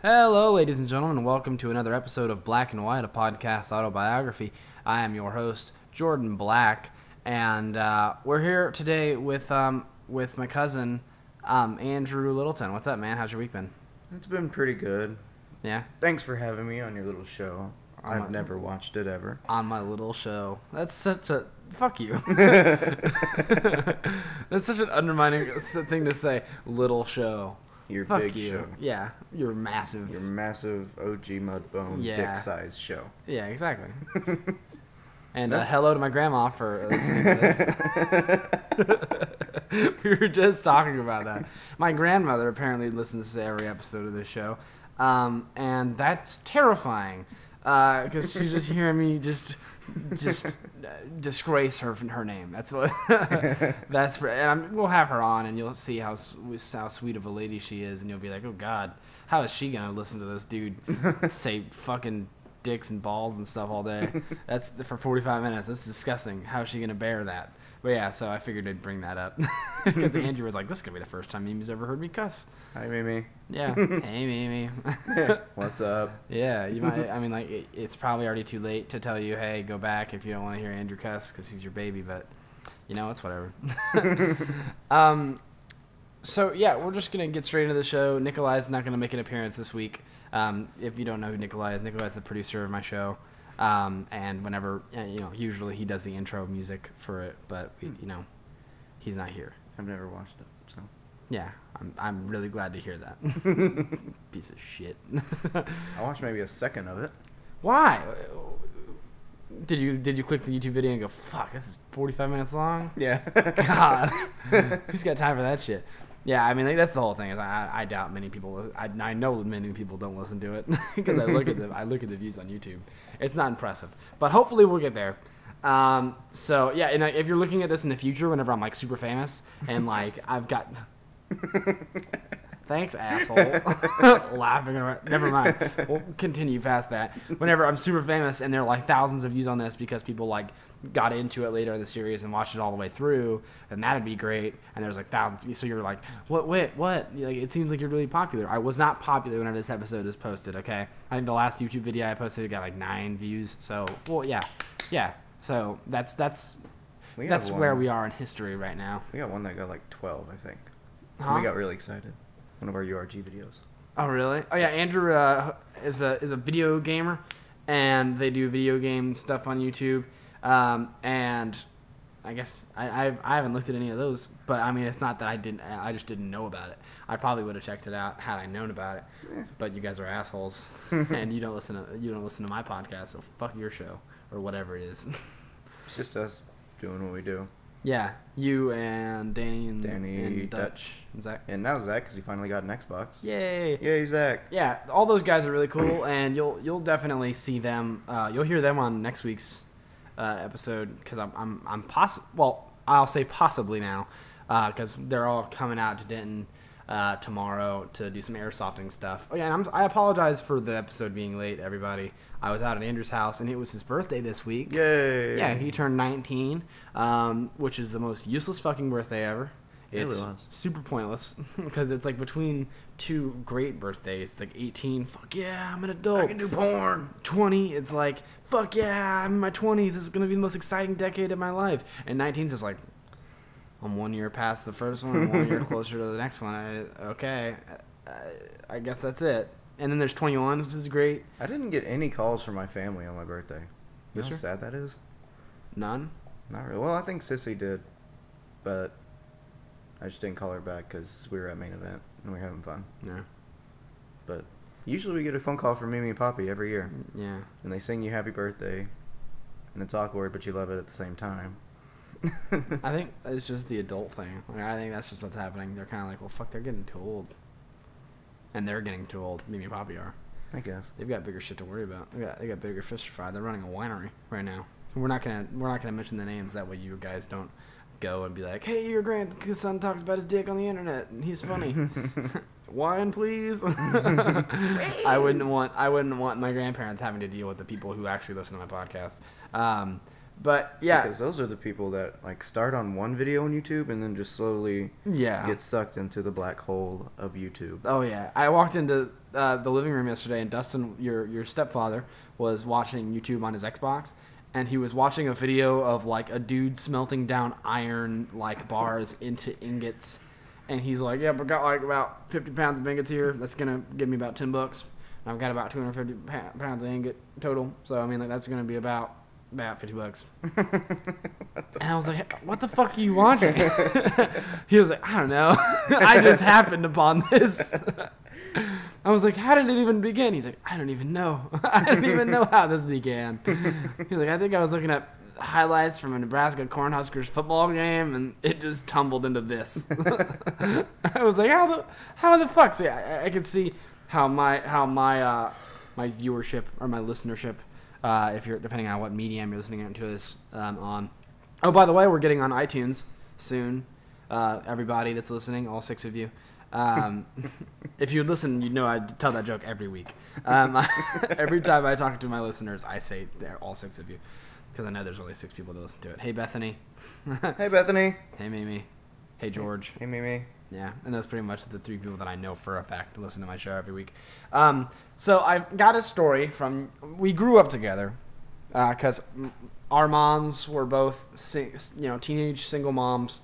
Hello, ladies and gentlemen, and welcome to another episode of Black and White, a podcast autobiography. I am your host, Jordan Black, and we're here today with my cousin, Andrew Littleton. What's up, man? How's your week been? It's been pretty good. Yeah? Thanks for having me on your little show. I've never watched it ever. On my little show. That's such a... Fuck you. That's such an undermining thing to say. Little show. Your Fuck big you. show. Yeah, your massive. Your massive OG Mudbone dick-sized show. Yeah, exactly. And hello to my grandma for listening to this. We were just talking about that. My grandmother apparently listens to every episode of this show, and that's terrifying because she's just hearing me just disgrace her name. That's what. And we'll have her on, and you'll see how sweet of a lady she is, and you'll be like, oh God, how is she gonna listen to this dude say fucking dicks and balls and stuff all day? That's for 45 minutes. That's disgusting. How is she gonna bear that? But yeah, so I figured I'd bring that up because Andrew was like, "This is gonna be the first time Mimi's ever heard me cuss." Hi, Mimi. Yeah. Hey, Mimi. What's up? Yeah, you might. I mean, like, it's probably already too late to tell you, "Hey, go back if you don't want to hear Andrew cuss because he's your baby." But you know, it's whatever. So yeah, we're just gonna get straight into the show. Nikolai's not gonna make an appearance this week. If you don't know who Nikolai's the producer of my show. And whenever, usually he does the intro music for it, but he's not here. I've never watched it, so. Yeah, I'm really glad to hear that. Piece of shit. I watched maybe a second of it. Why? Did you click the YouTube video and go, fuck, this is 45 minutes long? Yeah. God. Who's got time for that shit? Yeah, I mean, that's the whole thing. Is I doubt many people. I know many people don't listen to it because I look at the views on YouTube. It's not impressive, but hopefully we'll get there. So yeah, and if you're looking at this in the future, whenever I'm like super famous and like I've got, thanks asshole, laughing around. Never mind. We'll continue past that. Whenever I'm super famous and there are like thousands of views on this because people like got into it later in the series and watched it all the way through, and that'd be great. And there's like thousands, so you're like, what? Like, it seems like you're really popular. I was not popular whenever this episode is posted. Okay, I think the last YouTube video I posted got like 9 views. So, well, yeah. So that's where we are in history right now. We got one that got like 12, I think. Huh? We got really excited. One of our URG videos. Oh really? Oh yeah, Andrew is a video gamer, and they do video game stuff on YouTube. And I guess I haven't looked at any of those, but I mean, it's not that I just didn't know about it. I probably would have checked it out had I known about it, but you guys are assholes and you don't listen to my podcast. So fuck your show or whatever it is. It's just us doing what we do. Yeah. You and Danny and Dutch and Zach. And now Zach, because he finally got an Xbox. Yay. Yay, Zach. Yeah. All those guys are really cool, and you'll definitely see them. You'll hear them on next week's episode because I'll say possibly now because they're all coming out to Denton tomorrow to do some airsofting stuff. Oh yeah, and I apologize for the episode being late, everybody. I was out at Andrew's house and it was his birthday this week. Yay! Yeah, he turned 19, which is the most useless fucking birthday ever. It's really super pointless because it's like between 2 great birthdays. It's like 18, fuck yeah, I'm an adult. I can do porn. 20, it's like, fuck yeah, I'm in my 20s. This is going to be the most exciting decade of my life. And 19's just like, I'm 1 year past the first one. I'm 1 year closer to the next one. I guess that's it. And then there's 21, which is great. I didn't get any calls from my family on my birthday. You know how sad that is? None? Not really. Well, I think Sissy did, but I just didn't call her back because we were at main event and we were having fun. Yeah. But usually we get a phone call from Mimi and Poppy every year. Yeah. And they sing you happy birthday, and it's awkward, but you love it at the same time. I think it's just the adult thing. Like, I think that's just what's happening. They're kind of like, well, fuck, they're getting too old. And they're getting too old. Mimi and Poppy are. I guess. They've got bigger shit to worry about. They got bigger fish to fry. They're running a winery right now. We're not gonna mention the names. That way you guys don't go and be like, hey, your grandson talks about his dick on the internet and he's funny. Wine, please. I wouldn't want my grandparents having to deal with the people who actually listen to my podcast. But yeah, Because those are the people that like start on one video on YouTube and then just slowly get sucked into the black hole of YouTube. Oh yeah, I walked into the living room yesterday, and Dustin, your stepfather, was watching YouTube on his Xbox, and he was watching a video of like a dude smelting down iron like bars into ingots, and he's like, "Yep, I got like about 50 pounds of ingots here. That's gonna give me about $10, and I've got about 250 pounds of ingot total. So I mean, like that's gonna be about $50." And I was like, "What the fuck are you watching?" He was like, "I don't know. I just happened upon this." I was like, "How did it even begin?" He's like, "I don't even know. I don't even know how this began." He's like, "I think I was looking at highlights from a Nebraska Cornhuskers football game, and it just tumbled into this." I was like, "How the fuck?" So yeah, I could see how my viewership or my listenership, if you're depending on what medium you're listening to this on. Oh, by the way, we're getting on iTunes soon. Everybody that's listening, all 6 of you. If you listen, you know I tell that joke every week. Every time I talk to my listeners, I say they're all 6 of you, because I know there's only 6 people that listen to it. Hey, Bethany. Hey, Bethany. Hey, Mimi. Hey, George. Hey, Mimi. Yeah, and that's pretty much the 3 people that I know for a fact to listen to my show every week. So I've got a story from, we grew up together, because our moms were both, teenage single moms.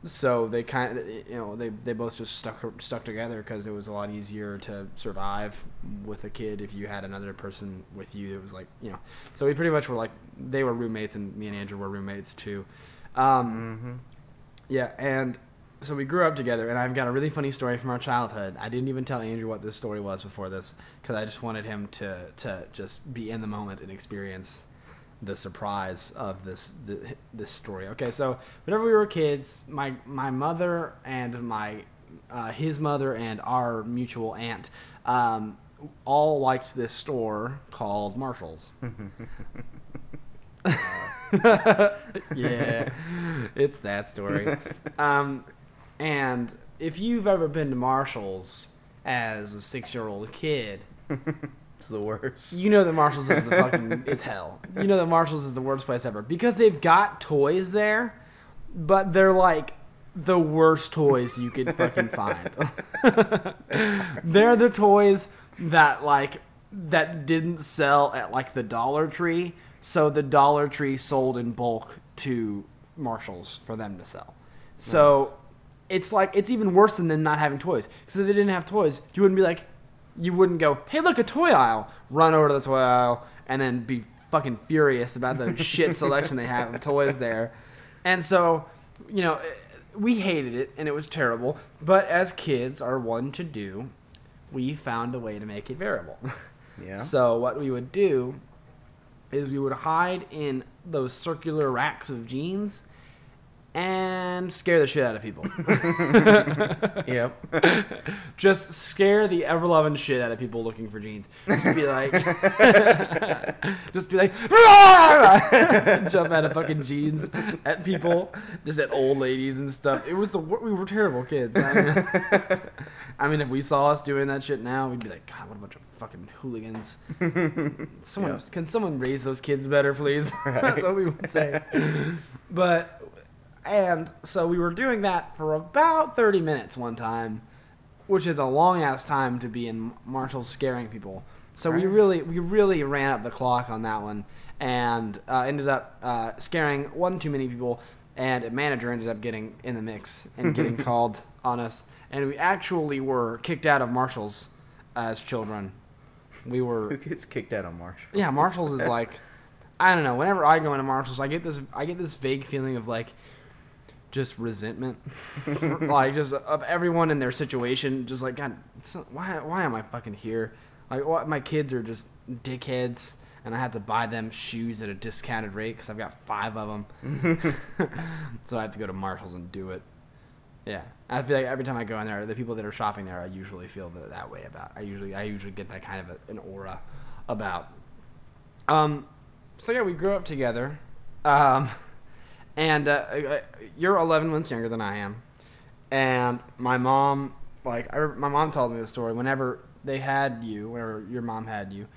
So they kind of, they both just stuck together because it was a lot easier to survive with a kid if you had another person with you. It was like, so we pretty much were like, they were roommates and me and Andrew were roommates too. Yeah. And so we grew up together, and I've got a really funny story from our childhood. I didn't even tell Andrew what this story was before this, because I just wanted him to just be in the moment and experience the surprise of this story. Okay, so whenever we were kids, my mother and his mother and our mutual aunt all liked this store called Marshall's. Yeah, it's that story. And if you've ever been to Marshall's as a 6-year-old kid, it's the worst. You know that Marshall's is is hell. You know that Marshall's is the worst place ever, because they've got toys there, but they're like the worst toys you could fucking find. They're the toys that didn't sell at like the Dollar Tree, so the Dollar Tree sold in bulk to Marshall's for them to sell. So it's like, it's even worse than them not having toys. Because if they didn't have toys, you wouldn't go, "Hey, look, a toy aisle." Run over to the toy aisle and then be fucking furious about the shit selection they have of toys there. And so, we hated it, and it was terrible. But as kids are one to do, we found a way to make it bearable. Yeah. So what we would do is we would hide in those circular racks of jeans and scare the shit out of people. Yep. Just scare the ever-loving shit out of people looking for jeans. Just be like, jump out of fucking jeans at people, just at old ladies and stuff. We were terrible kids. I mean, if we saw us doing that shit now, we'd be like, "God, what a bunch of fucking hooligans." Can someone raise those kids better, please? Right. That's what we would say. And so we were doing that for about 30 minutes one time, which is a long-ass time to be in Marshall's scaring people. So we really ran up the clock on that one, and ended up scaring one too many people, and a manager ended up getting in the mix and getting called on us. And we actually were kicked out of Marshall's as children. Who gets kicked out of Marshall's? Yeah, Marshall's is like, I don't know. Whenever I go into Marshall's, I get this vague feeling of like, just resentment, like just of everyone in their situation. Just like, God, why am I fucking here? Like, what? My kids are just dickheads, and I have to buy them shoes at a discounted rate because I've got 5 of them. So I have to go to Marshall's and do it. Yeah, I feel like every time I go in there, the people that are shopping there, I usually feel that way about. I usually get that kind of an aura about. So yeah, we grew up together. And you're 11 months younger than I am, and my mom, my mom tells me the story. Whenever your mom had you,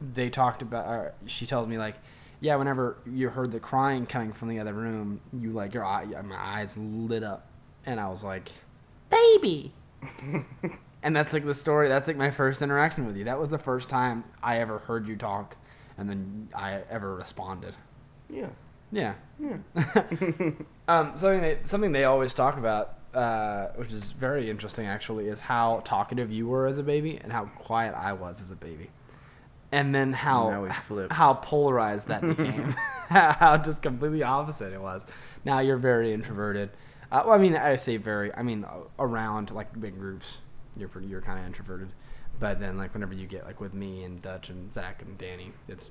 they talked about. She tells me like, yeah, whenever you heard the crying coming from the other room, you like my eyes lit up, and I was like, baby. And that's like the story. That's like my first interaction with you. That was the first time I ever heard you talk, and then I ever responded. Yeah. Yeah. Yeah. Something they always talk about, which is very interesting actually, is how talkative you were as a baby and how quiet I was as a baby, and then how polarized that became. How just completely opposite it was. Now you're very introverted. Well, I mean, I say very. I mean, around like big groups, you're kind of introverted. But then, like whenever you get like with me and Dutch and Zach and Danny, it's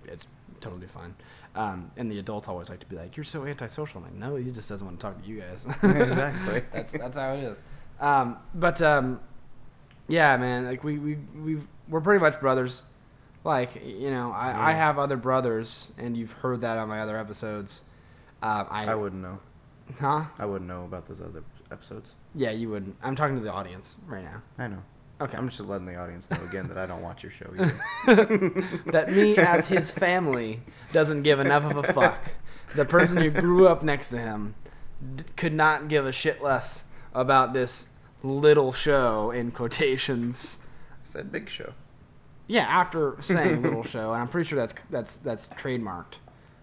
totally fine. And the adults always like to be like, "You're so antisocial." I'm like, no, he just doesn't want to talk to you guys. Exactly. That's how it is. Yeah, man. Like we're pretty much brothers. Like I have other brothers, and you've heard that on my other episodes. I wouldn't know. Huh? I wouldn't know about those other episodes. Yeah, you wouldn't. I'm talking to the audience right now. I know. Okay. I'm just letting the audience know again that I don't watch your show either. That me, as his family, doesn't give enough of a fuck. The person who grew up next to him could not give a shit less about this little show, in quotations. I said big show. Yeah, after saying little show, and I'm pretty sure that's trademarked.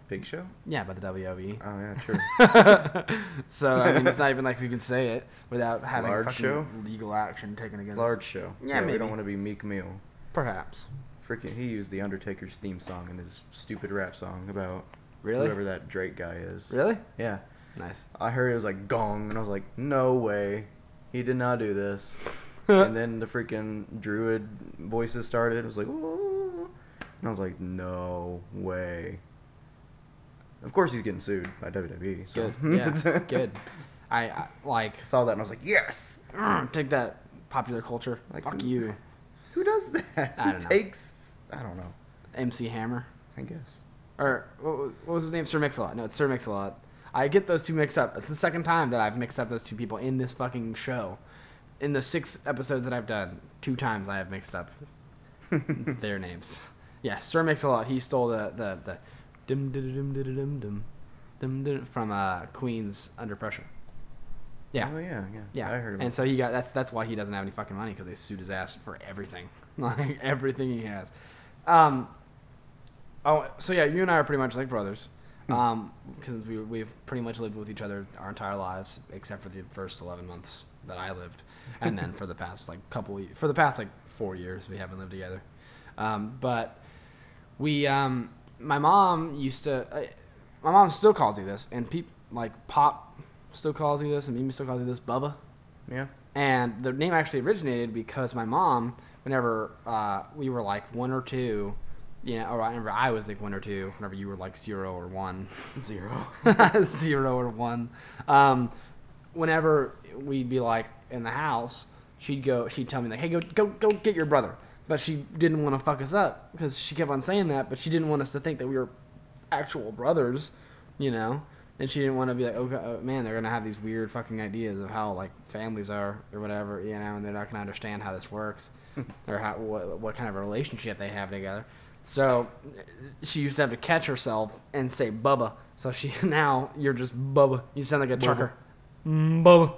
Big show? Yeah, by the WWE. Oh, yeah, true. So, I mean, it's not even like we can say it without having Large fucking show? legal action taken against Large show. Yeah, maybe. We don't want to be Meek Mill. Perhaps. Freaking, he used the Undertaker's theme song in his stupid rap song about Really? whoever that Drake guy is. Really? Yeah. Nice. I heard it was like gong, and I was like, no way. He did not do this. And then the freaking druid voices started. It was like, oh. And I was like, no way. Of course he's getting sued by WWE. So. Good. Yeah, good. I saw that and I was like, yes! Take that, popular culture. Like, fuck you. Who does that? I don't know. I don't know. MC Hammer? I guess. Or, what was his name? Sir Mix-a-Lot. No, it's Sir Mix-a-Lot. I get those two mixed up. It's the second time that I've mixed up those two people in this fucking show. In the 6 episodes that I've done, 2 times I have mixed up their names. Yeah, Sir Mix-a-Lot. He stole the dum dum dum dum dum from Queen's Under Pressure. Yeah. Oh yeah. I heard about and so he got that's why he doesn't have any fucking money, because they sued his ass for everything, like everything he has. So yeah, you and I are pretty much like brothers, because we've pretty much lived with each other our entire lives, except for the first 11 months that I lived, and then for the past 4 years we haven't lived together. But we my mom still calls you this, and Pop still calls you this, and Mimi still calls you this, Bubba. Yeah. And the name actually originated because my mom, whenever we were like 1 or 2, or I remember I was like 1 or 2, whenever you were like 0 or 1. 0. 0 or 1. Whenever we'd be like in the house, she'd tell me like, hey, go get your brother. But she didn't want to fuck us up, because she kept on saying that, but she didn't want us to think that we were actual brothers, And she didn't want to be like, oh man, they're gonna have these weird fucking ideas of how like families are or whatever, and they're not gonna understand how this works or what kind of a relationship they have together. So she used to have to catch herself and say Bubba. So now you're just Bubba. You sound like a trucker. Bubba.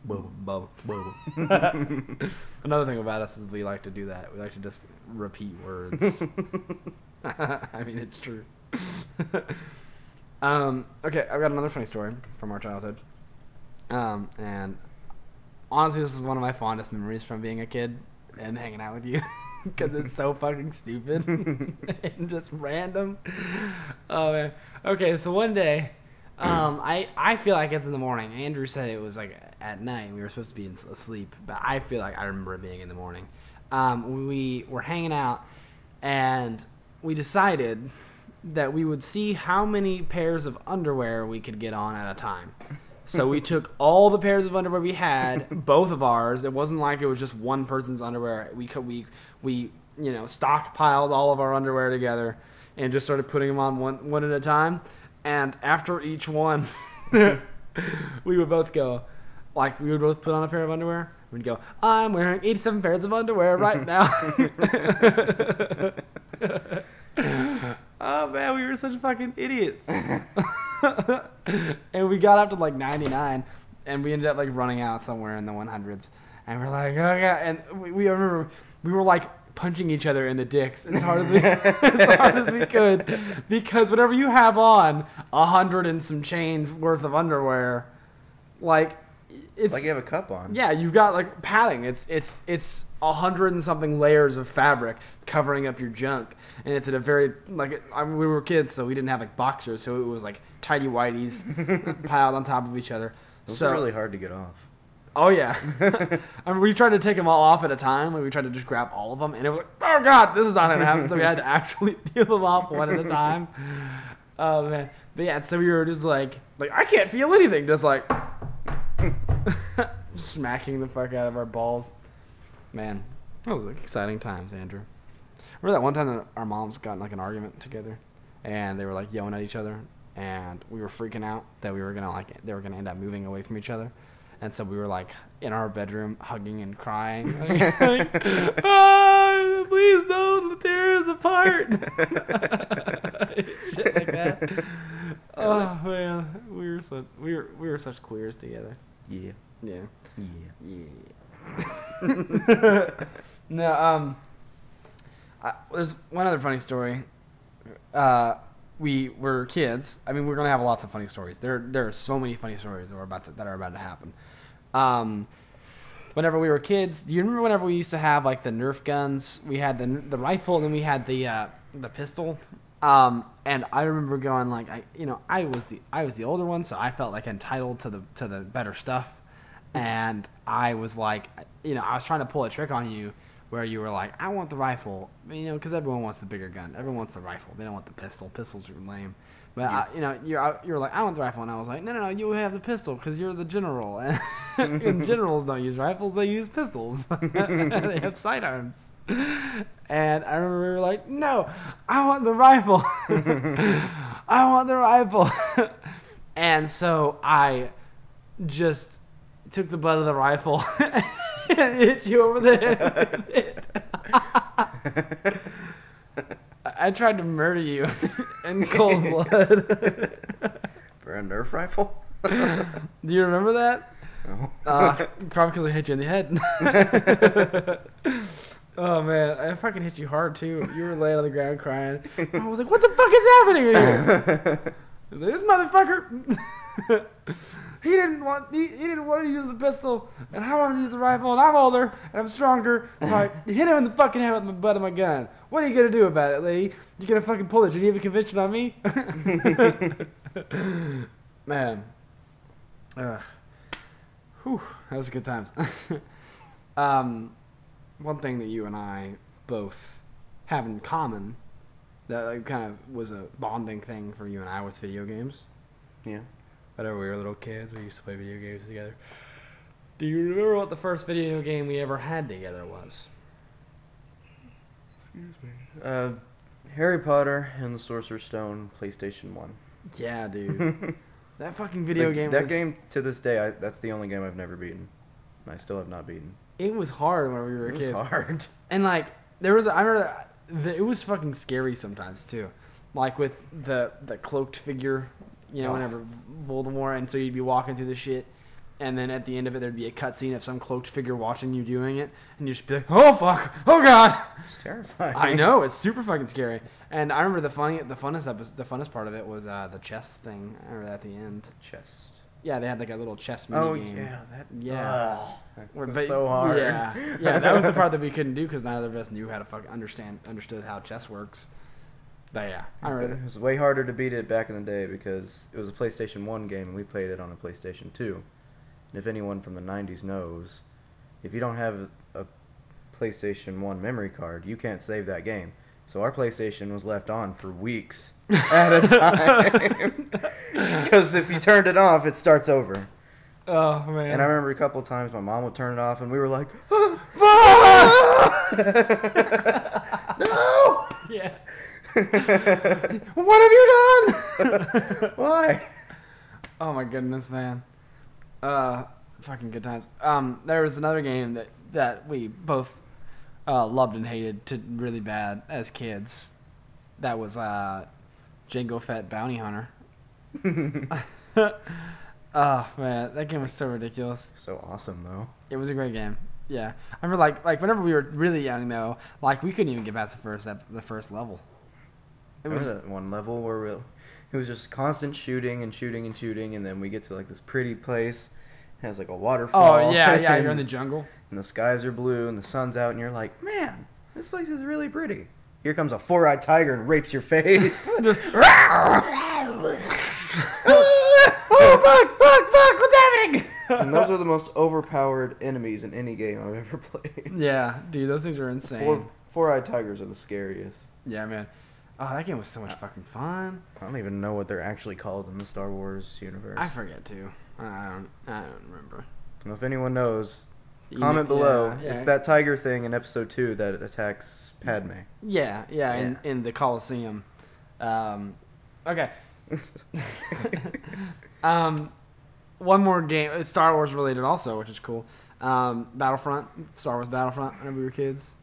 Bubba. Bubba. Another thing about us is we like to do that. We like to just repeat words. I mean, it's true. Okay, I've got another funny story from our childhood. And honestly, this is one of my fondest memories from being a kid and hanging out with you, because it's so fucking stupid and just random. Oh man. Okay, so one day, I feel like it's in the morning. Andrew said it was like at night. We were supposed to be asleep, but I feel like I remember it being in the morning. We were hanging out, and we decided that we would see how many pairs of underwear we could get on at a time. So we took all the pairs of underwear we had, both of ours. It wasn't like it was just one person's underwear. We stockpiled all of our underwear together and just started putting them on one at a time. And after each one, we would both go, like, we would both put on a pair of underwear. We'd go, I'm wearing 87 pairs of underwear right now. Oh man, were such fucking idiots. And we got up to like 99, and we ended up like running out somewhere in the 100s. And we're like, oh god! And we remember we were like punching each other in the dicks as hard as we could, because whenever you have on 100 and some change worth of underwear, like it's like you have a cup on. Yeah, you've got like padding. It's 100 and something layers of fabric covering up your junk, and it's at a very we were kids, so we didn't have like boxers, so it was like tighty whities piled on top of each other. Those are really hard to get off. Oh yeah, I mean, we tried to take them all off at a time. Like we tried to just grab all of them, and it was like, oh god, this is not gonna happen. So we had to actually peel them off one at a time. Oh man, but yeah, so we were just like I can't feel anything, just like smacking the fuck out of our balls. Man, that was like exciting times, Andrew. Remember that one time that our moms got in like an argument together, and they were like yelling at each other, and we were freaking out that they were gonna end up moving away from each other. And so we were like in our bedroom hugging and crying. Oh, please don't tear us apart. Shit like that. Oh man, we were such queers together. Yeah. Yeah. Yeah. No, there's one other funny story. We were kids. I mean, we're gonna have lots of funny stories. There are so many funny stories that are about to happen. Whenever we were kids, do you remember whenever we used to have like the Nerf guns? We had the rifle, and then we had the pistol. And I remember going like, I was the older one, so I felt like entitled to the better stuff. And I was like, I was trying to pull a trick on you, where you were like, I want the rifle, because everyone wants the bigger gun. Everyone wants the rifle. They don't want the pistol. Pistols are lame. But, you were like, I want the rifle. And I was like, no, you have the pistol because you're the general. And generals don't use rifles. They use pistols. They have sidearms. And I remember we were like, no, I want the rifle. I want the rifle. And so I just took the butt of the rifle and hit you over the head with it. I tried to murder you in cold blood. For a Nerf rifle? Do you remember that? No. Probably because I hit you in the head. Oh man, I fucking hit you hard too. You were laying on the ground crying. I was like, what the fuck is happening here? I was like, this motherfucker. He didn't want to use the pistol, and I wanted to use the rifle, and I'm older, and I'm stronger, so I hit him in the fucking head with the butt of my gun. What are you gonna do about it, lady? You gonna fucking pull the Geneva Convention on me? Man. Whew, that was good times. One thing that you and I both have in common that kind of was a bonding thing for you and I was video games. Yeah. Whenever we were little kids, we used to play video games together. Do you remember what the first video game we ever had together was? Excuse me. Harry Potter and the Sorcerer's Stone, PlayStation 1. Yeah, dude. That fucking video game That game, to this day, that's the only game I've never beaten. I still have not beaten. It was hard when we were kids. It was hard. And, like, I remember it was fucking scary sometimes, too. Like, with the cloaked figure, whenever Voldemort, and so you'd be walking through the shit, and then at the end of it, there'd be a cutscene of some cloaked figure watching you doing it, and you'd just be like, oh, fuck, oh, God. It's terrifying. I know, it's super fucking scary. And I remember the funnest part of it was the chess thing. I remember that at the end. Chess. Yeah, they had like a little chess mini game. Yeah. That was so hard. Yeah, that was the part that we couldn't do because neither of us knew how to understood how chess works. But yeah, I remember. It was way harder to beat it back in the day because it was a PlayStation 1 game and we played it on a PlayStation 2. And if anyone from the 90s knows, if you don't have a PlayStation 1 memory card, you can't save that game. So our PlayStation was left on for weeks at a time. Because if you turned it off, it starts over. Oh, man. And I remember a couple of times my mom would turn it off and we were like, no! Yeah. What have you done? Why? Oh my goodness, man. Fucking good times. There was another game that we both loved and hated really bad as kids. That was Jango Fett Bounty Hunter. Oh man, that game was so ridiculous. So awesome though. It was a great game. Yeah, I remember like whenever we were really young though, like we couldn't even get past the first level. It Remember was that one level where it was just constant shooting and shooting and shooting, and then we get to like this pretty place. It has like a waterfall. oh yeah, you're in the jungle. And the skies are blue and the sun's out, and you're like, man, this place is really pretty. Here comes a 4-eyed tiger and rapes your face. Just, oh fuck, what's happening? And those are the most overpowered enemies in any game I've ever played. Yeah, dude, those things are insane. Four-eyed tigers are the scariest. Yeah, man. Oh, that game was so much fucking fun. I don't even know what they're actually called in the Star Wars universe. I forget too. I don't remember. And if anyone knows, comment below. Yeah. It's that tiger thing in episode 2 that attacks Padme. Yeah. In the Coliseum. Okay. One more game. It's Star Wars related also, which is cool. Battlefront. Star Wars Battlefront. Whenever we were kids.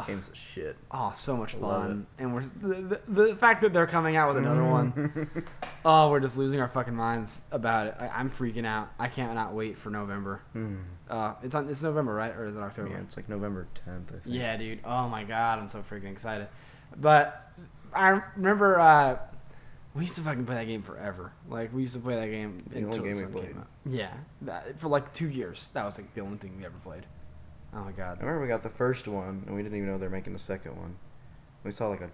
Games of shit. Oh, so much fun. And we're the fact that they're coming out with another one. Oh, we're just losing our fucking minds about it. I'm freaking out. I cannot wait for November. It's November, right? Or is it October? Yeah, it's like November 10th, I think. Yeah, dude. Oh my god, I'm so freaking excited. But I remember we used to fucking play that game forever. Like we used to play that game until the sun came out. Yeah, for like 2 years. That was like the only thing we ever played. Oh my god. I remember we got the first one, and we didn't even know they were making the second one. We saw like a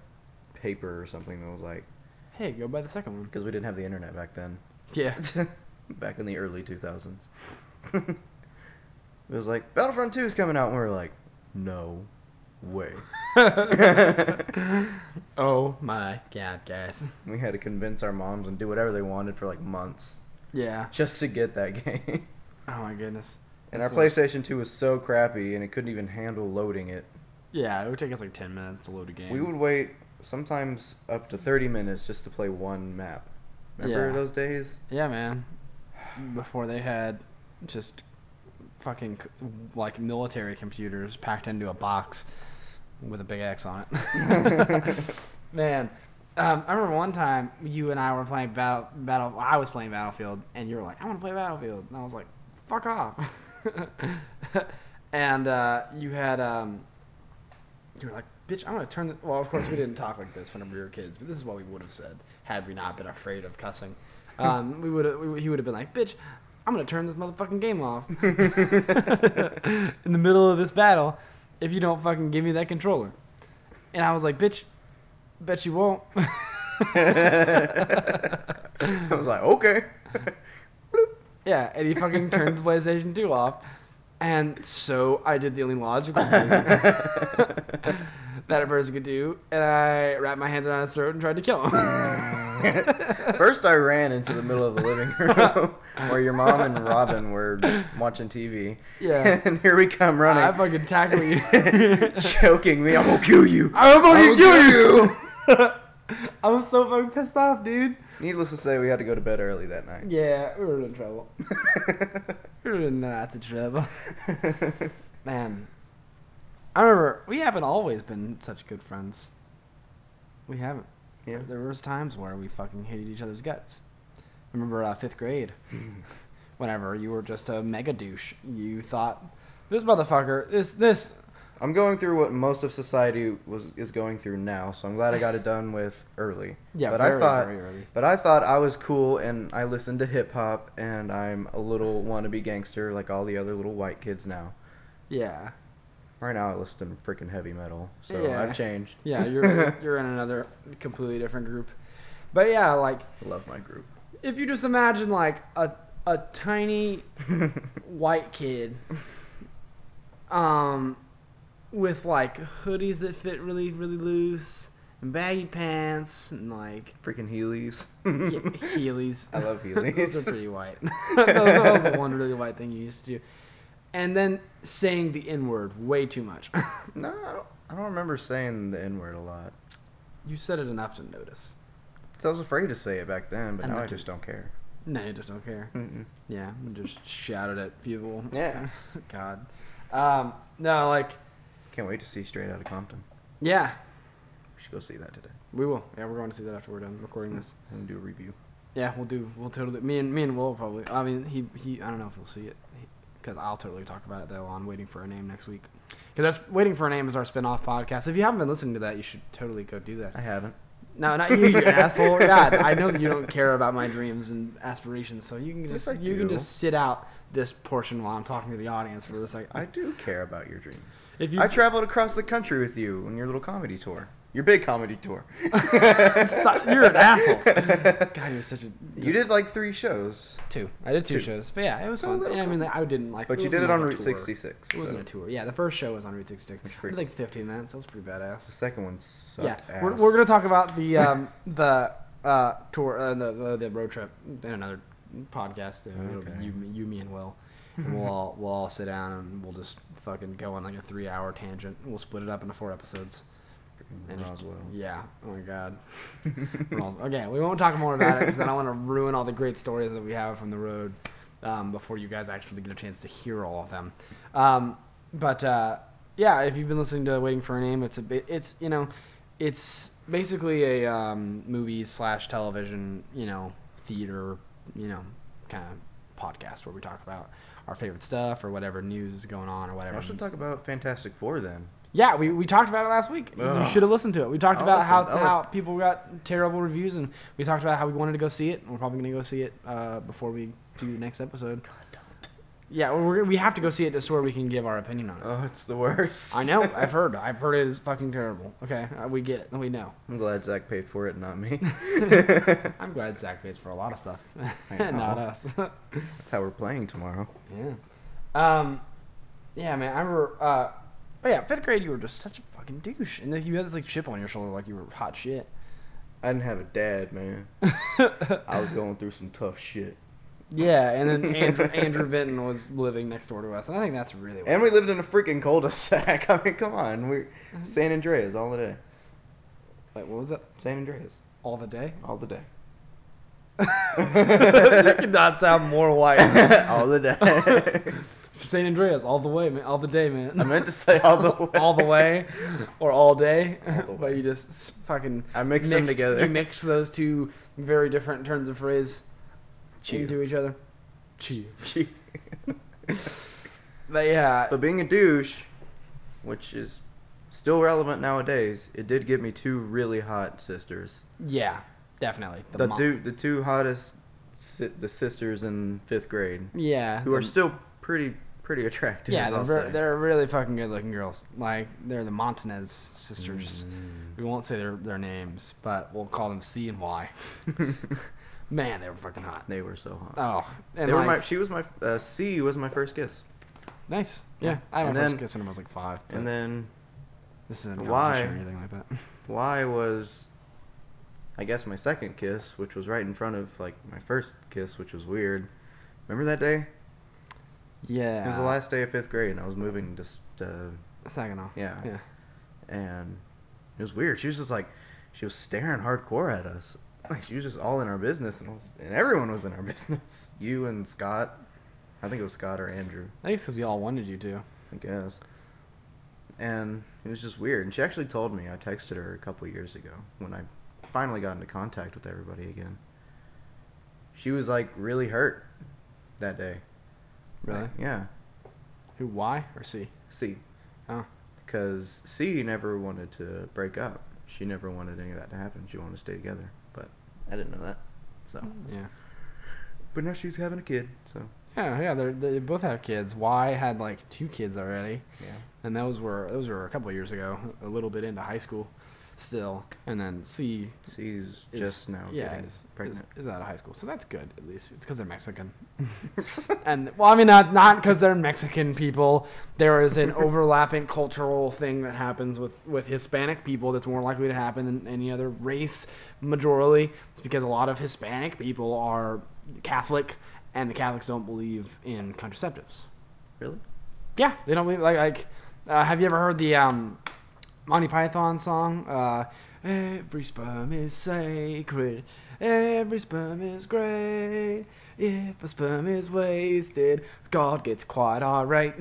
paper or something that was like... Hey, go buy the second one. Because we didn't have the internet back then. Yeah. Back in the early 2000s. It was like, Battlefront 2 is coming out, and we were like, no way. Oh my god, guys. We had to convince our moms and do whatever they wanted for like months. Yeah. Just to get that game. Oh my goodness. And our PlayStation 2 was so crappy, and it couldn't even handle loading it. Yeah, it would take us like 10 minutes to load a game. We would wait sometimes up to 30 minutes just to play one map. Remember those days? Yeah, man. Before they had just fucking like military computers packed into a box with a big X on it. Man, I remember one time you and I were playing Battle. I was playing Battlefield, and you were like, "I want to play Battlefield," and I was like, "Fuck off." And you had you were like, "Bitch, I'm gonna turn the..." Well, of course we didn't talk like this when we were kids, but this is what we would have said had we not been afraid of cussing. He would have been like, "Bitch, I'm gonna turn this motherfucking game off in the middle of this battle if you don't fucking give me that controller." And I was like, "Bitch, bet you won't." I was like, okay. Yeah, and he fucking turned the PlayStation 2 off. And so I did the only logical thing that a person could do, and I wrapped my hands around his throat and tried to kill him. First, I ran into the middle of the living room where your mom and Robin were watching TV. Yeah. And here we come running. I fucking tackled you. Choking me. I'm going to kill you. I'm gonna kill you. I was so fucking pissed off, dude. Needless to say, we had to go to bed early that night. Yeah, we were in trouble. We were in lots of trouble. Man. I remember, we haven't always been such good friends. We haven't. Yeah. There was times where we fucking hated each other's guts. I remember 5th grade. Whenever you were just a mega douche. You thought, this motherfucker, this... I'm going through what most of society is going through now, so I'm glad I got it done with early. Yeah, but very early. But I thought I was cool, and I listened to hip-hop, and I'm a little wannabe gangster like all the other little white kids now. Yeah. Right now I listen to freaking heavy metal, so Yeah. I've changed. Yeah, you're in another completely different group. But yeah, like... I love my group. If you just imagine, like, a tiny white kid... with like hoodies that fit really, really loose and baggy pants and like Freaking Heelys. Heelys. I love Heelys. Those are pretty white. that was the one really white thing you used to do. And then saying the N-word way too much. No, I don't remember saying the N-word a lot. You said it enough to notice. 'Cause I was afraid to say it back then, but And now I not just don't care. No, you just don't care. Mm-mm. Yeah, you just shouted at people. Yeah. God. No, like... Can't wait to see Straight Outta Compton. Yeah. We should go see that today. We will. Yeah, we're going to see that after we're done recording this. And do a review. Yeah, we'll totally. Me and Will probably. I mean, he. I don't know if he'll see it, because I'll totally talk about it though on Waiting for a Name next week. Because that's Waiting for a Name is our spin-off podcast. If you haven't been listening to that, you should totally go do that. I haven't. No, not you, you asshole. God, I know that you don't care about my dreams and aspirations, so you can just can just sit out this portion while I'm talking to the audience for a second. I do care about your dreams. If I traveled across the country with you on your little comedy tour. Your big comedy tour. Stop, you're an asshole. God, you're such a... You did like 3 shows. 2. I did 2 shows. But yeah, it was fun. I mean, I didn't like... But you did it on Route 66. It wasn't a tour. Yeah, the first show was on Route 66. It was like 15 minutes. That was pretty badass. The second one sucked ass. We're going to talk about the tour, the road trip in another podcast. Okay. You, me, and Will. And we'll all sit down and we'll just fucking go on like a 3-hour tangent. We'll split it up into 4 episodes. And Roswell. Yeah. Oh my God. Okay, we won't talk more about it because then I want to ruin all the great stories that we have from the road before you guys actually get a chance to hear all of them. Yeah, if you've been listening to Waiting for a Name, it's basically a movie/television, theater, kind of podcast where we talk about our favorite stuff or whatever news is going on or whatever. I should talk about Fantastic Four then. Yeah, we talked about it last week. Ugh. You should have listened to it. We talked about how people got terrible reviews, and we talked about how we wanted to go see it. And we're probably going to go see it before we do the next episode. God, don't. Yeah, we have to go see it just where we can give our opinion on it. Oh, it's the worst. I know. I've heard it is fucking terrible. Okay, we get it. We know. I'm glad Zach paid for it, not me. I'm glad Zach pays for a lot of stuff, I know. not us. That's how we're playing tomorrow. Yeah. Yeah, man. I remember. But yeah, 5th grade, you were just such a fucking douche, and then you had this like chip on your shoulder, like you were hot shit. I didn't have a dad, man. I was going through some tough shit. Yeah, and then Andrew Vinton was living next door to us, and I think that's really weird. And we lived in a freaking cul-de-sac. I mean, come on. We're San Andreas all the day. Wait, what was that? San Andreas. All the day? All the day. You could not sound more white. All the day. St. Andreas, all the way, man. All the day, man. I meant to say all the way. All the way, or all day. All the way. But you just fucking... I mixed them together. You mixed those two very different turns of phrase Chew. into each other. Chew. But yeah. But being a douche, which is still relevant nowadays, it did give me 2 really hot sisters. Yeah, definitely. The two hottest the sisters in 5th grade. Yeah. Who are still pretty attractive. Yeah, they're really fucking good looking girls. Like, they're the Montanez sisters. We won't say their names, but we'll call them C and Y. Man, they were fucking hot. They were so hot. Oh, and C was my first kiss. Nice. Yeah, I had my first kiss when I was like 5. And then this isn't a competition or anything like that. Y was, I guess, my second kiss, which was right in front of like my first kiss, which was weird. Remember that day? Yeah. It was the last day of 5th grade, and I was moving just Saginaw. Yeah. Yeah. And it was weird. She was just like, she was staring hardcore at us. Like, she was just all in our business, and everyone was in our business. You and Scott. I think it was Scott or Andrew. I think it's because we all wanted you to. I guess. And it was just weird. And she actually told me, I texted her a couple years ago when I finally got into contact with everybody again. She was like really hurt that day. Really? Like, yeah. Who, Y or C? C. Oh. Because C never wanted to break up. She never wanted any of that to happen. She wanted to stay together. But I didn't know that. So. Yeah. But now she's having a kid, so. Yeah, they both have kids. Y had like 2 kids already. Yeah. And those were a couple of years ago, a little bit into high school still. And then C's just now getting pregnant. Is out of high school. So that's good, at least. It's because they're Mexican. And, well, I mean, not because they're Mexican people. There is an overlapping cultural thing that happens with Hispanic people that's more likely to happen than any other race, majorly. It's because a lot of Hispanic people are Catholic, and the Catholics don't believe in contraceptives. Really? Yeah, they don't believe, like have you ever heard the Monty Python song, every sperm is sacred, every sperm is great, if a sperm is wasted, God gets quite irate.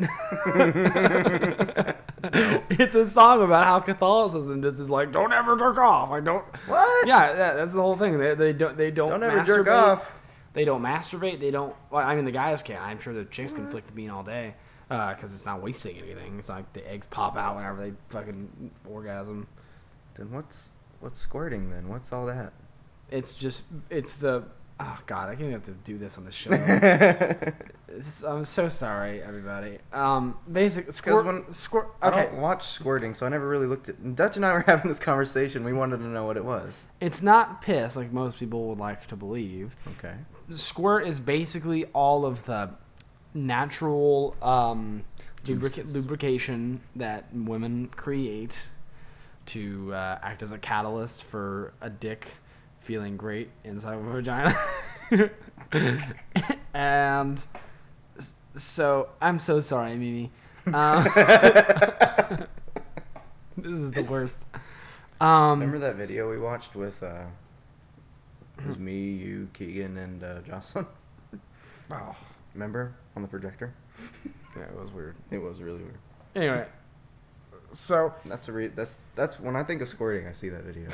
It's a song about how Catholicism just is like, don't ever jerk off. Like, don't. What? Yeah, that's the whole thing. They don't ever masturbate. jerk off. They don't masturbate. They don't. Well, I mean, the guys can. I'm sure the chicks can flick the bean all day because it's not wasting anything. It's like the eggs pop out whenever they fucking orgasm. Then what's squirting then? What's all that? It's the. Oh God, I can't have to do this on the show. I'm so sorry, everybody. Basic squirt. Okay. I don't watch squirting, so I never really looked at. Dutch and I were having this conversation. We wanted to know what it was. It's not piss like most people would like to believe. Okay. Squirt is basically all of the natural lubrication that women create to act as a catalyst for a dick feeling great inside of a vagina. And so I'm so sorry, Mimi. This is the worst. Remember that video we watched with it was me, you, Keegan, and Jocelyn? Oh, Remember on the projector? yeah, it was weird. It was really weird. Anyway, so That's when I think of squirting, I see that video.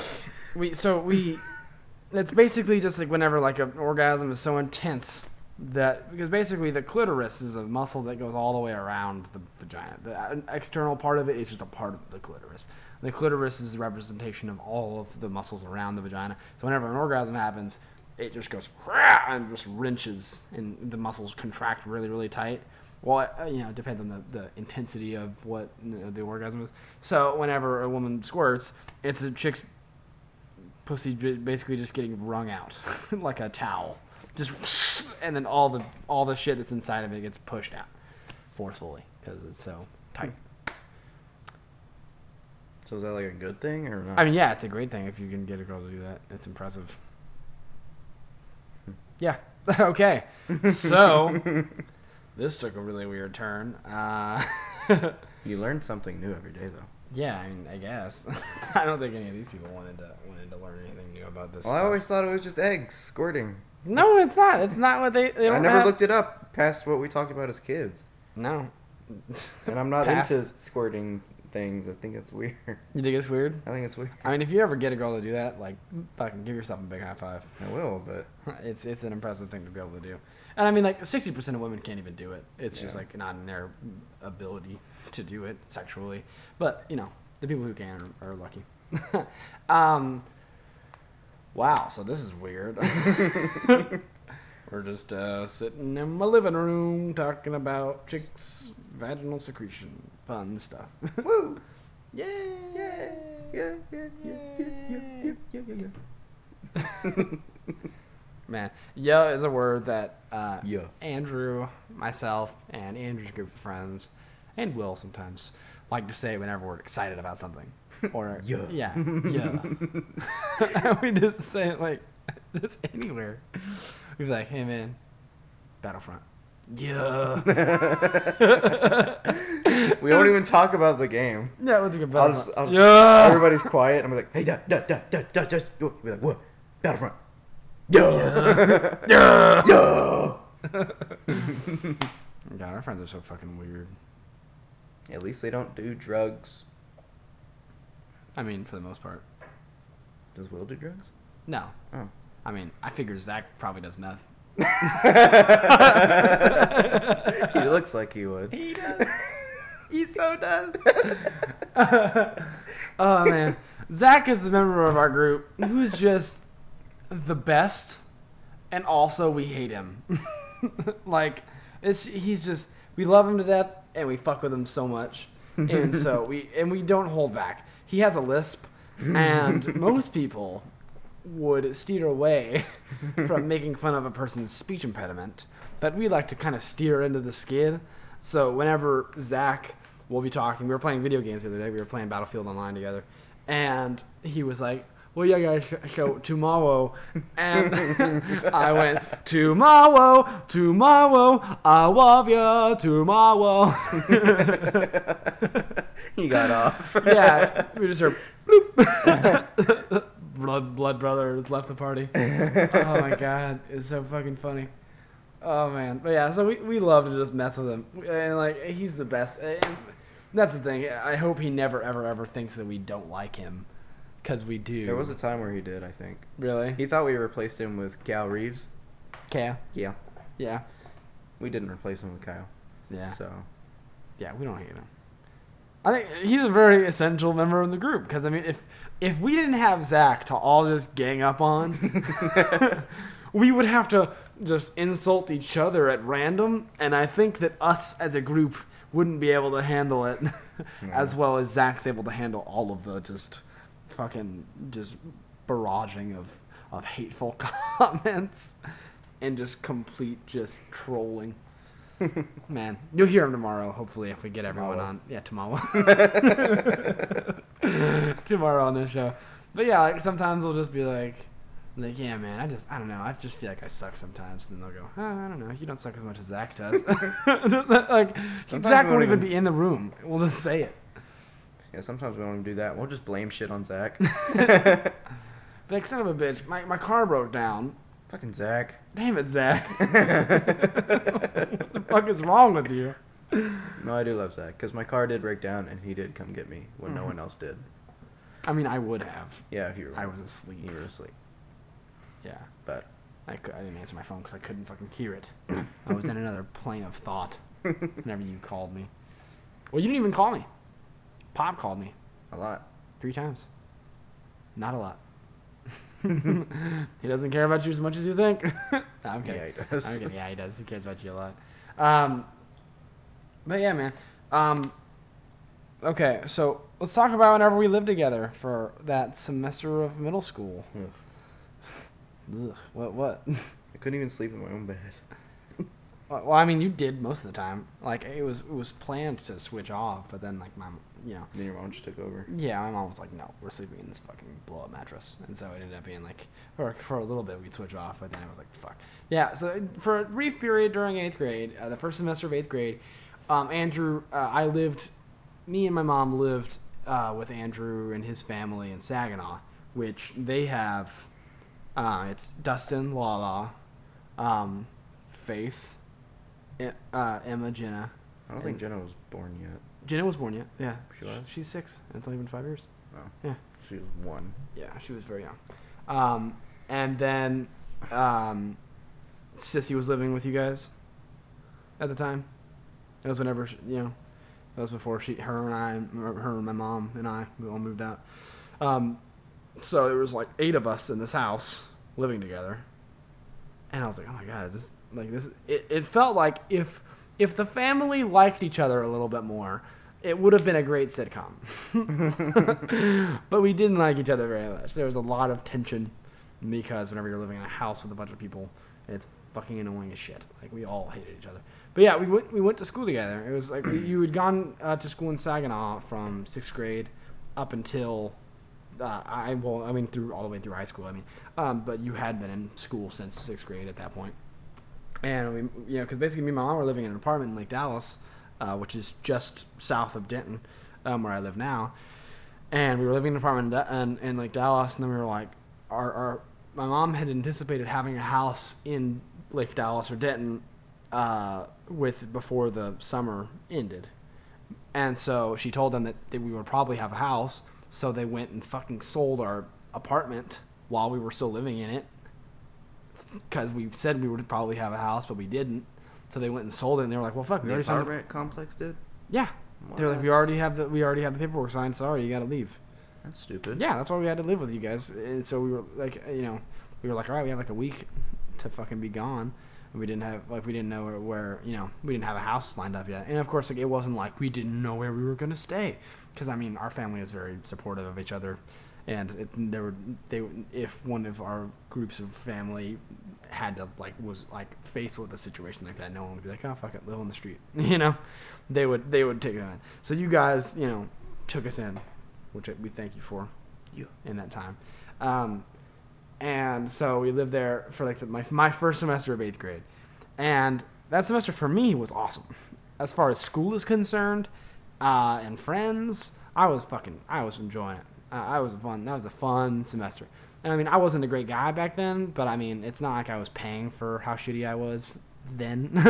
it's basically just like whenever like an orgasm is so intense that because basically the clitoris is a muscle that goes all the way around the vagina. The external part of it is just a part of the clitoris. The clitoris is a representation of all of the muscles around the vagina. So whenever an orgasm happens, it just goes and just wrenches and the muscles contract really, really tight. Well, it depends on the intensity of what the orgasm is. So whenever a woman squirts, it's a chick's pussy basically just getting wrung out like a towel. Just and then all the shit that's inside of it gets pushed out forcefully because it's so tight. So is that like a good thing or not? I mean, yeah, it's a great thing if you can get a girl to do that. It's impressive. Yeah. Okay. So this took a really weird turn. You learn something new every day, though. Yeah, I mean, I guess. I don't think any of these people wanted to learn anything new about this. Well, stuff. I always thought it was just eggs squirting. No, it's not. It's not what they don't I never have. looked it up past what we talked about as kids. No. And I'm not Past. into squirting things. I think it's weird. You think it's weird? I think it's weird. I mean, if you ever get a girl to do that, like, fucking give yourself a big high five. I will, but It's an impressive thing to be able to do. And I mean, like, 60% of women can't even do it. It's just, like, not in their ability to do it sexually. But, the people who can are lucky. Wow, so this is weird. We're just sitting in my living room talking about chicks' vaginal secretion. Fun stuff. woo! Yay! Yeah. Man, yeah is a word that Yeah. Andrew, myself, and Andrew's group of friends, and Will sometimes like to say whenever we're excited about something. Or yeah. We just say it like just anywhere. We'd be like, hey man, Battlefront. Yeah. We don't even talk about the game. Yeah, we'll do a Battlefront. I'll just, yeah. Everybody's quiet. I'm like, hey, Dad. We're like, what? Battlefront. Yeah. Yeah. God, our friends are so fucking weird. At least they don't do drugs. I mean, for the most part. Does Will do drugs? No. Oh. I mean, I figure Zach probably does meth. He looks like he would. He does. He so does. Oh, man. Zach is the member of our group who's just the best, and also we hate him. Like, he's just, we love him to death, and we fuck with him so much. And so we don't hold back. He has a lisp, and most people would steer away from making fun of a person's speech impediment, but we like to kind of steer into the skid. So whenever Zach will be talking, we were playing video games the other day. We were playing Battlefield Online together, and he was like, well, yeah, guys, so tomorrow, and I went, tomorrow, I love you, tomorrow. He got off. Yeah, we just heard, bloop. Blood brothers left the party. Oh my god, it's so fucking funny. Oh man, but yeah, so we love to just mess with him, and like he's the best. And That's the thing. I hope he never, ever, ever thinks that we don't like him. Because we do. There was a time where he did, I think. Really? He thought we replaced him with Kyle Reeves. Kyle? Yeah. Yeah. We didn't replace him with Kyle. Yeah. So. Yeah, we don't hate him. I think he's a very essential member of the group. Because, I mean, if we didn't have Zach to all just gang up on, we would have to just insult each other at random. And I think that us as a group wouldn't be able to handle it as well as Zach's able to handle all of the just fucking just barraging of hateful comments and just complete just trolling. Man, you'll hear him tomorrow, hopefully, if we get everyone on. Yeah, tomorrow. Tomorrow on this show. But yeah, like sometimes we'll just be like, yeah, man, I don't know. I just feel like I suck sometimes. And they'll go, I don't know. You don't suck as much as Zach does. Like, Zach won't even be in the room. We'll just say it. Yeah, sometimes we don't even do that. We'll just blame shit on Zach. Like, son of a bitch, my car broke down. Fucking Zach. Damn it, Zach. What the fuck is wrong with you? No, I do love Zach, because my car did break down, and he did come get me when no one else did. I mean, I would have. Yeah, if you were. I was asleep. You were asleep. Yeah. But I didn't answer my phone because I couldn't fucking hear it. I was in another plane of thought whenever you called me. Well, you didn't even call me. Pop called me. a lot. 3 times. Not a lot. He doesn't care about you as much as you think. No, I'm kidding. Yeah, he does. I'm kidding. Yeah, he does. He cares about you a lot. But yeah, man. Okay, so let's talk about whenever we lived together for that semester of middle school. Ugh. Ugh, what? I couldn't even sleep in my own bed. Well, I mean, you did most of the time. Like, it was planned to switch off, but then, like, Then your mom just took over. Yeah, my mom was like, no, we're sleeping in this fucking blow-up mattress. And so it ended up being, like, for a little bit we'd switch off, but then I was like, fuck. Yeah, so for a brief period during 8th grade, the first semester of 8th grade, Andrew, me and my mom lived with Andrew and his family in Saginaw, which they have, it's Dustin, Lala, Faith, Emma, Jenna. I don't think Jenna was born yet. Jenna was born yet. Yeah, She was? She's 6. And it's only been 5 years. Oh. Yeah. She was 1. Yeah, she was very young. And then Sissy was living with you guys at the time. That was whenever that was before her and my mom and I, we all moved out. So there was like 8 of us in this house living together. And I was like, oh my god, is this like this? It felt like if the family liked each other a little bit more, it would have been a great sitcom. But we didn't like each other very much. There was a lot of tension because whenever you're living in a house with a bunch of people, it's fucking annoying as shit. Like, we all hated each other. But yeah, we went to school together. It was like you had gone to school in Saginaw from 6th grade up until through all the way through high school. But you had been in school since 6th grade at that point. And we, because basically me and my mom were living in an apartment in Lake Dallas, which is just south of Denton, where I live now. And we were living in an apartment in Lake Dallas, and then we were like, my mom had anticipated having a house in Lake Dallas or Denton before the summer ended. And so she told them that we would probably have a house, so they went and fucking sold our apartment while we were still living in it. Because we said we would probably have a house, but we didn't. So they went and sold it, and they were like, "Well, fuck, we already signed." The apartment complex did. Yeah, they were like, "We already have the paperwork signed. Sorry, you got to leave." That's stupid. Yeah, that's why we had to live with you guys. And so we were like, all right, we have like a week to fucking be gone. And we didn't know where we didn't have a house lined up yet. And of course, like, it wasn't like we didn't know where we were gonna stay, because our family is very supportive of each other. And if one of our groups of family had to was faced with a situation like that, no one would be like, oh fuck it, live on the street. They would take them in. So you guys took us in, which we thank you for. Yeah. In that time. And so we lived there for my first semester of 8th grade, and that semester for me was awesome. As far as school is concerned, and friends, I was enjoying it. That was a fun semester. And I wasn't a great guy back then, but it's not like I was paying for how shitty I was then. You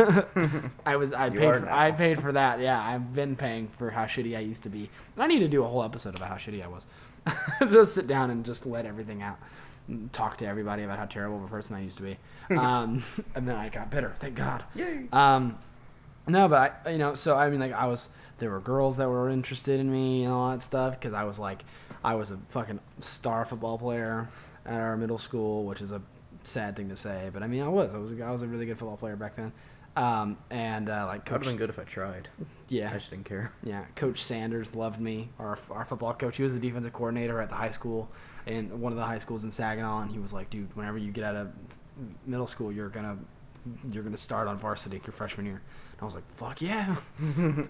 are now. I paid for that. Yeah, I've been paying for how shitty I used to be. And I need to do a whole episode about how shitty I was. Just sit down and just let everything out. And talk to everybody about how terrible of a person I used to be. And then I got better, thank God. Yay. No, but so I mean, like there were girls that were interested in me and all that stuff because I was a fucking star football player at our middle school, which is a sad thing to say, but I mean, I was a really good football player back then. Like Coach, I'd have been good if I tried. Yeah, I just didn't care. Yeah, Coach Sanders loved me. Our football coach, he was the defensive coordinator at the high school, and one of the high schools in Saginaw, and he was like, dude, whenever you get out of middle school, you're gonna start on varsity your freshman year. And I was like, fuck yeah.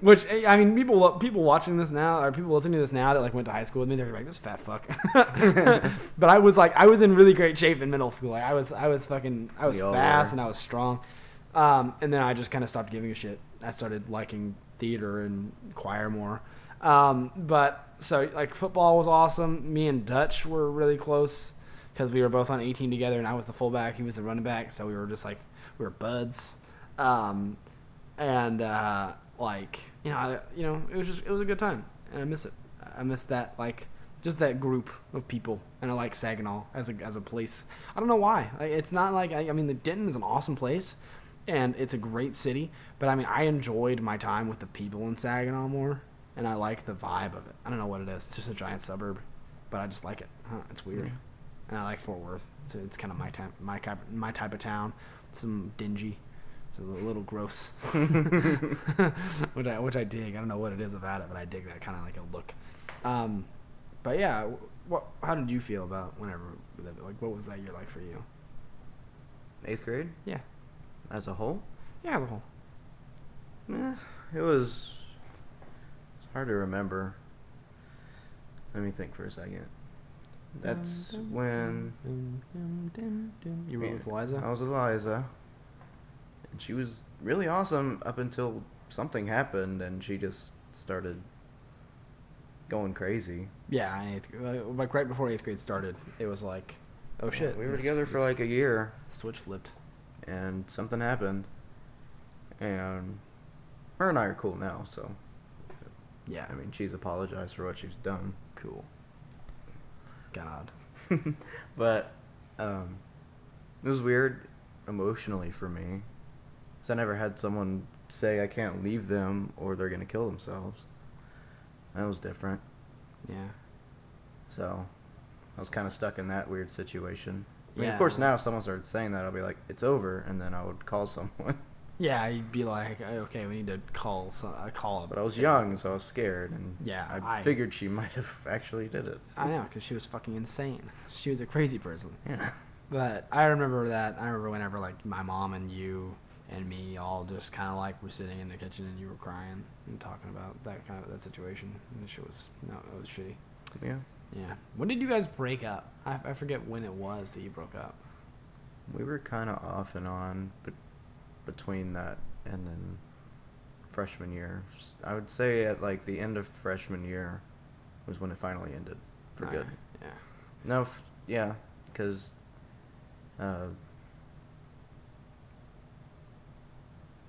Which, I mean, people watching this now, or people listening to this now that like went to high school with me, they're like, this fat fuck. But I was in really great shape in middle school. Like I was fast and I was strong. And then I just kind of stopped giving a shit. I started liking theater and choir more. But so like football was awesome. Me and Dutch were really close because we were both on A team together, and I was the fullback, he was the running back, so we were just like we were buds. It was a good time, and I miss it. I miss that, like, just that group of people, and I like Saginaw as a place. I don't know why. It's not like I mean, the Denton is an awesome place, and it's a great city. But I mean, I enjoyed my time with the people in Saginaw more, and I like the vibe of it. I don't know what it is. It's just a giant suburb, but I just like it. It's weird, and I like Fort Worth. It's kind of my type of town. It's dingy. It's a little gross, which I dig. I don't know what it is about it, but I dig that kind of like a look. But yeah, how did you feel about whenever, like, what was that year like for you? 8th grade? Yeah. As a whole? Yeah, as a whole. It was hard to remember. Let me think for a second. That's when you were with Liza? I was with Liza. And she was really awesome up until something happened and she just started going crazy. Yeah, like right before 8th grade started, it was like, oh shit. We were together for like a year. Switch flipped. And something happened. And her and I are cool now, so. Yeah. I mean, she's apologized for what she's done. Cool. God. But it was weird emotionally for me. Because I never had someone say I can't leave them or they're going to kill themselves. That was different. Yeah. So I was kind of stuck in that weird situation. I mean, Yeah. of course, now if someone started saying that, I'll be like, it's over, and then I would call someone. Yeah, you'd be like, okay, we need to call up. But I was young, so I was scared, and yeah, I figured she might have actually did it. I know, because she was fucking insane. She was a crazy person. Yeah. But I remember that. I remember whenever, like, my mom and you and me all just kind of, like, were sitting in the kitchen and you were crying and talking about that situation. And it was shitty. Yeah. Yeah. When did you guys break up? I forget when it was that you broke up. We were kind of off and on, but between that and then freshman year. I would say at, like, the end of freshman year was when it finally ended for good. Yeah. No, yeah, because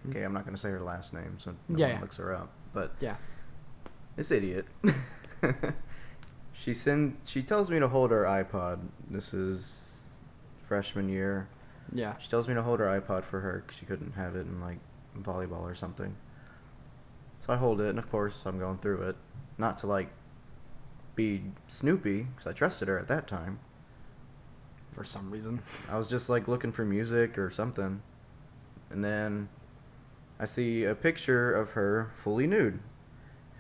okay, I'm not going to say her last name, so no one looks her up. But yeah, this idiot, she tells me to hold her iPod. This is freshman year. Yeah. She tells me to hold her iPod for her because she couldn't have it in, like, volleyball or something. So I hold it, and of course I'm going through it. Not to, like, be snoopy, because I trusted her at that time. For some reason. I was just, like, looking for music or something. And then I see a picture of her fully nude.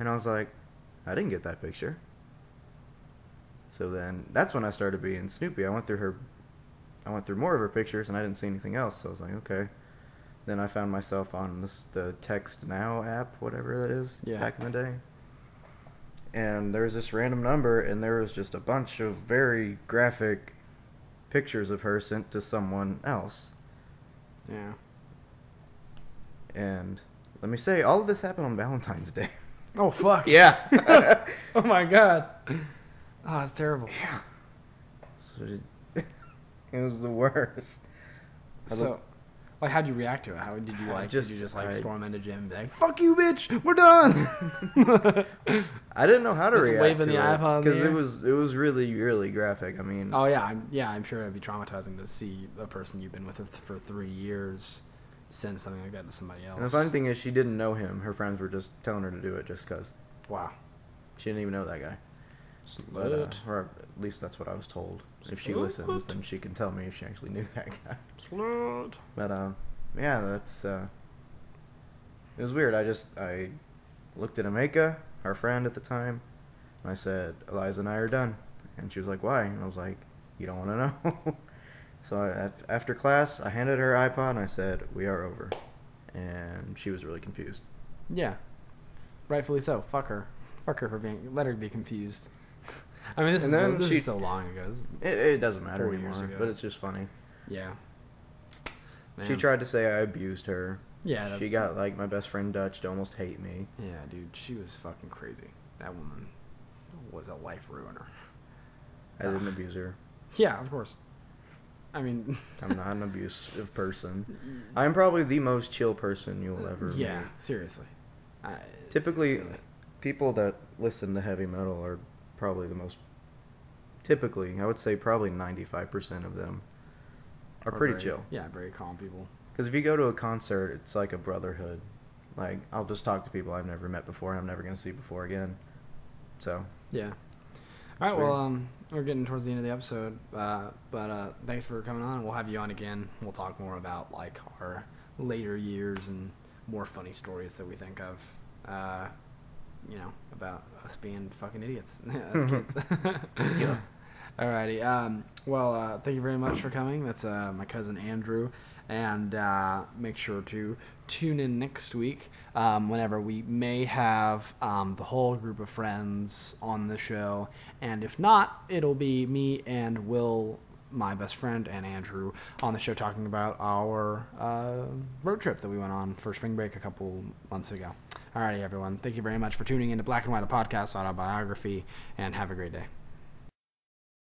And I was like, I didn't get that picture. So then that's when I started being snoopy. I went through more of her pictures, and I didn't see anything else. So I was like, okay. Then I found myself on the Text Now app, whatever that is, back in the day. And there was this random number, and there was just a bunch of very graphic pictures of her sent to someone else. Yeah. And let me say, all of this happened on Valentine's Day. Oh, fuck. Yeah. Oh, my God. Oh, it's terrible. Yeah. So it was the worst. Like, how'd you react to it? How did you like? Did you just like I- storm into gym and be like, "Fuck you, bitch, we're done"? I didn't know how to Just react waving to the it iPod in because the it air? was really really graphic. I mean, Oh yeah, I'm sure it'd be traumatizing to see a person you've been with for 3 years send something like that to somebody else. and the funny thing is, she didn't know him. Her friends were just telling her to do it just because. Wow. She didn't even know that guy. But, Slut. or at least that's what I was told. If she Slut. listens, then she can tell me if she actually knew that guy. Slut. But yeah, that's it was weird. I looked at Ameka, our friend at the time, and I said, Eliza and I are done. And she was like, why? And I was like, you don't want to know. So after class, I handed her her iPod and I said, we are over. And she was really confused. Yeah. Rightfully so. Fuck her. Fuck her for being. Let her be confused. I mean, this is so long ago. It doesn't matter 4 anymore, years ago. but it's just funny. Yeah. Man. She tried to say I abused her. Yeah. She got like my best friend Dutch to almost hate me. Yeah, dude. She was fucking crazy. That woman was a life ruiner. I didn't abuse her. Yeah, of course. I mean, I'm not an abusive person. I'm probably the most chill person you'll ever meet. yeah, seriously. Typically, people that listen to heavy metal are probably the most. Typically, I would say probably 95% of them are pretty very, chill. Yeah, very calm people. Because if you go to a concert, it's like a brotherhood. Like, I'll just talk to people I've never met before and I'm never going to see before again. So. Yeah. All right, well, we're getting towards the end of the episode, but thanks for coming on. We'll have you on again. We'll talk more about like our later years and more funny stories that we think of, about us being fucking idiots as kids. Yeah. Alrighty. Thank you very much for coming. That's my cousin Andrew. And make sure to tune in next week whenever we may have the whole group of friends on the show. And if not, it'll be me and Will, my best friend, and Andrew on the show talking about our road trip that we went on for spring break a couple months ago. Alrighty, everyone. Thank you very much for tuning in to Black and White, a podcast autobiography, and have a great day.